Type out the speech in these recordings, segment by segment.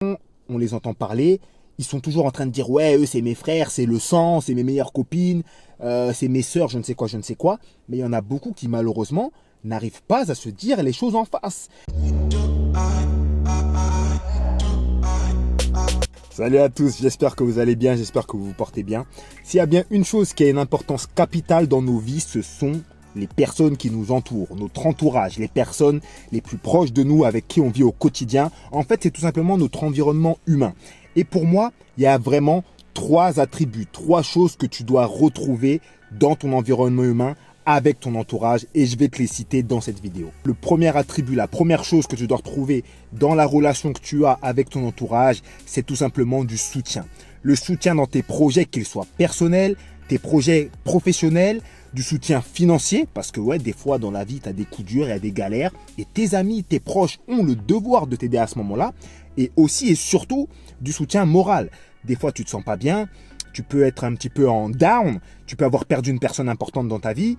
On les entend parler, ils sont toujours en train de dire ouais, eux c'est mes frères, c'est le sang, c'est mes meilleures copines, c'est mes sœurs, je ne sais quoi, je ne sais quoi. Mais il y en a beaucoup qui malheureusement n'arrivent pas à se dire les choses en face. Salut à tous, j'espère que vous allez bien, j'espère que vous vous portez bien. S'il y a bien une chose qui a une importance capitale dans nos vies, ce sont les personnes qui nous entourent, notre entourage, les personnes les plus proches de nous avec qui on vit au quotidien. En fait, c'est tout simplement notre environnement humain. Et pour moi, il y a vraiment trois attributs, trois choses que tu dois retrouver dans ton environnement humain avec ton entourage et je vais te les citer dans cette vidéo. Le premier attribut, la première chose que tu dois retrouver dans la relation que tu as avec ton entourage, c'est tout simplement du soutien. Le soutien dans tes projets, qu'ils soient personnels, tes projets professionnels, du soutien financier, parce que ouais, des fois dans la vie, tu as des coups durs, il y a des galères, et tes amis, tes proches ont le devoir de t'aider à ce moment-là, et aussi et surtout du soutien moral. Des fois, tu te sens pas bien, tu peux être un petit peu en down, tu peux avoir perdu une personne importante dans ta vie,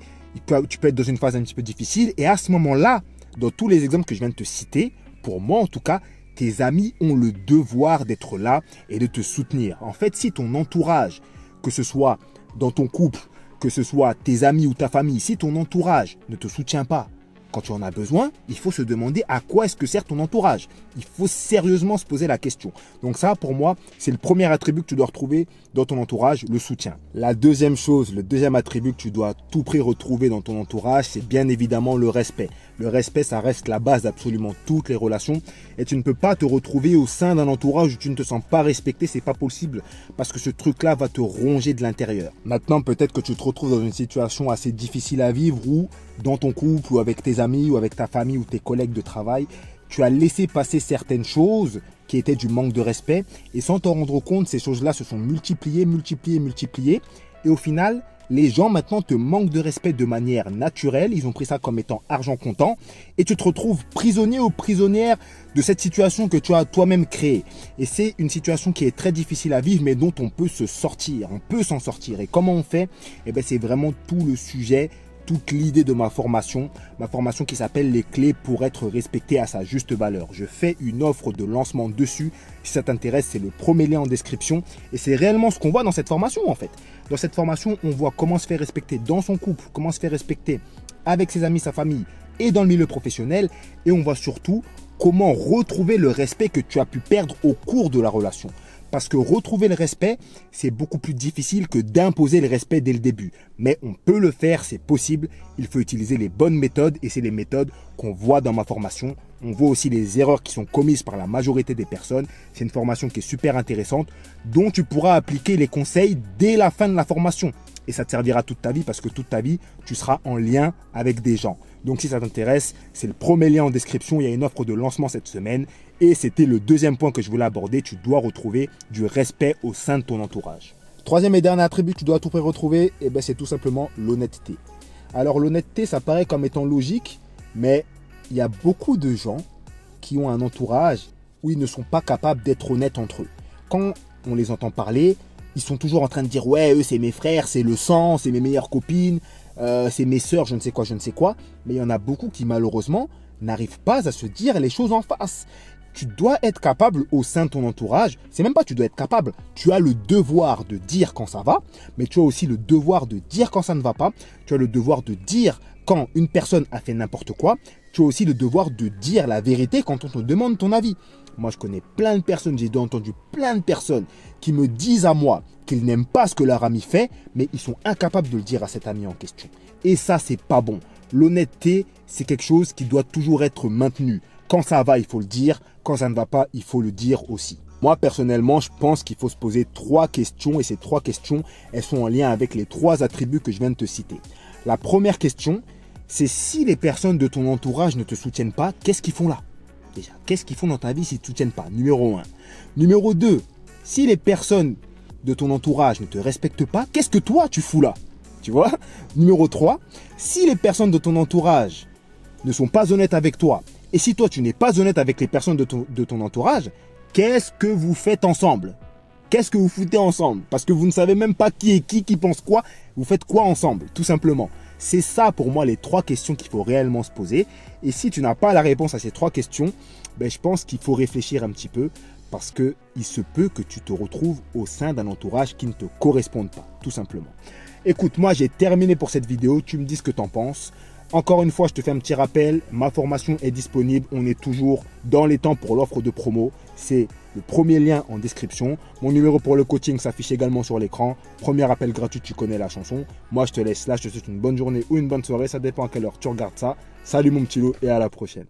tu peux être dans une phase un petit peu difficile, et à ce moment-là, dans tous les exemples que je viens de te citer, pour moi en tout cas, tes amis ont le devoir d'être là et de te soutenir. En fait, si ton entourage, que ce soit dans ton couple, que ce soit tes amis ou ta famille, si ton entourage ne te soutient pas quand tu en as besoin, il faut se demander à quoi est-ce que sert ton entourage. Il faut sérieusement se poser la question. Donc ça, pour moi, c'est le premier attribut que tu dois retrouver dans ton entourage, le soutien. La deuxième chose, le deuxième attribut que tu dois à tout prix retrouver dans ton entourage, c'est bien évidemment le respect. Le respect, ça reste la base d'absolument toutes les relations et tu ne peux pas te retrouver au sein d'un entourage où tu ne te sens pas respecté, c'est pas possible parce que ce truc-là va te ronger de l'intérieur. Maintenant, peut-être que tu te retrouves dans une situation assez difficile à vivre où dans ton couple ou avec tes amis ou avec ta famille ou tes collègues de travail, tu as laissé passer certaines choses qui étaient du manque de respect et sans t'en rendre compte, ces choses-là se sont multipliées et au final, les gens maintenant te manquent de respect de manière naturelle, ils ont pris ça comme étant argent comptant et tu te retrouves prisonnier ou prisonnière de cette situation que tu as toi-même créée. Et c'est une situation qui est très difficile à vivre mais dont on peut se sortir, on peut s'en sortir. Et comment on fait? Eh bien, c'est vraiment tout le sujet, toute l'idée de ma formation qui s'appelle les clés pour être respecté à sa juste valeur. Je fais une offre de lancement dessus. Si ça t'intéresse, c'est le premier lien en description. Et c'est réellement ce qu'on voit dans cette formation en fait. Dans cette formation, on voit comment se faire respecter dans son couple, comment se faire respecter avec ses amis, sa famille et dans le milieu professionnel. Et on voit surtout comment retrouver le respect que tu as pu perdre au cours de la relation. Parce que retrouver le respect, c'est beaucoup plus difficile que d'imposer le respect dès le début. Mais on peut le faire, c'est possible. Il faut utiliser les bonnes méthodes et c'est les méthodes qu'on voit dans ma formation. On voit aussi les erreurs qui sont commises par la majorité des personnes. C'est une formation qui est super intéressante dont tu pourras appliquer les conseils dès la fin de la formation. Et ça te servira toute ta vie parce que toute ta vie, tu seras en lien avec des gens. Donc si ça t'intéresse, c'est le premier lien en description. Il y a une offre de lancement cette semaine. Et c'était le deuxième point que je voulais aborder. Tu dois retrouver du respect au sein de ton entourage. Troisième et dernier attribut que tu dois à tout prix retrouver, c'est tout simplement l'honnêteté. Alors l'honnêteté, ça paraît comme étant logique, mais il y a beaucoup de gens qui ont un entourage où ils ne sont pas capables d'être honnêtes entre eux. Quand on les entend parler, ils sont toujours en train de dire ouais, eux c'est mes frères, c'est le sang, c'est mes meilleures copines, c'est mes sœurs, je ne sais quoi, je ne sais quoi. Mais il y en a beaucoup qui malheureusement n'arrivent pas à se dire les choses en face. Tu dois être capable au sein de ton entourage, c'est même pas tu dois être capable, tu as le devoir de dire quand ça va, mais tu as aussi le devoir de dire quand ça ne va pas, tu as le devoir de dire quand une personne a fait n'importe quoi, tu as aussi le devoir de dire la vérité quand on te demande ton avis. Moi, je connais plein de personnes, j'ai entendu plein de personnes qui me disent à moi qu'ils n'aiment pas ce que leur ami fait, mais ils sont incapables de le dire à cet ami en question. Et ça, c'est pas bon. L'honnêteté, c'est quelque chose qui doit toujours être maintenu. Quand ça va, il faut le dire. Quand ça ne va pas, il faut le dire aussi. Moi, personnellement, je pense qu'il faut se poser trois questions et ces trois questions, elles sont en lien avec les trois attributs que je viens de te citer. La première question, c'est si les personnes de ton entourage ne te soutiennent pas, qu'est-ce qu'ils font là? Déjà, qu'est-ce qu'ils font dans ta vie s'ils ne te soutiennent pas? Numéro 1. Numéro 2, si les personnes de ton entourage ne te respectent pas, qu'est-ce que toi tu fous là? Tu vois? Numéro 3, si les personnes de ton entourage ne sont pas honnêtes avec toi, et si toi tu n'es pas honnête avec les personnes de ton entourage, qu'est-ce que vous faites ensemble? Qu'est-ce que vous foutez ensemble? Parce que vous ne savez même pas qui est qui pense quoi, vous faites quoi ensemble, tout simplement. C'est ça pour moi les trois questions qu'il faut réellement se poser. Et si tu n'as pas la réponse à ces trois questions, je pense qu'il faut réfléchir un petit peu Parce que il se peut que tu te retrouves au sein d'un entourage qui ne te corresponde pas, tout simplement. Écoute, moi j'ai terminé pour cette vidéo, tu me dis ce que tu en penses. Encore une fois, je te fais un petit rappel, ma formation est disponible, on est toujours dans les temps pour l'offre de promo. C'est le premier lien en description. Mon numéro pour le coaching s'affiche également sur l'écran. Premier appel gratuit, tu connais la chanson. Moi, je te laisse là, je te souhaite une bonne journée ou une bonne soirée, ça dépend à quelle heure tu regardes ça. Salut mon petit loup et à la prochaine.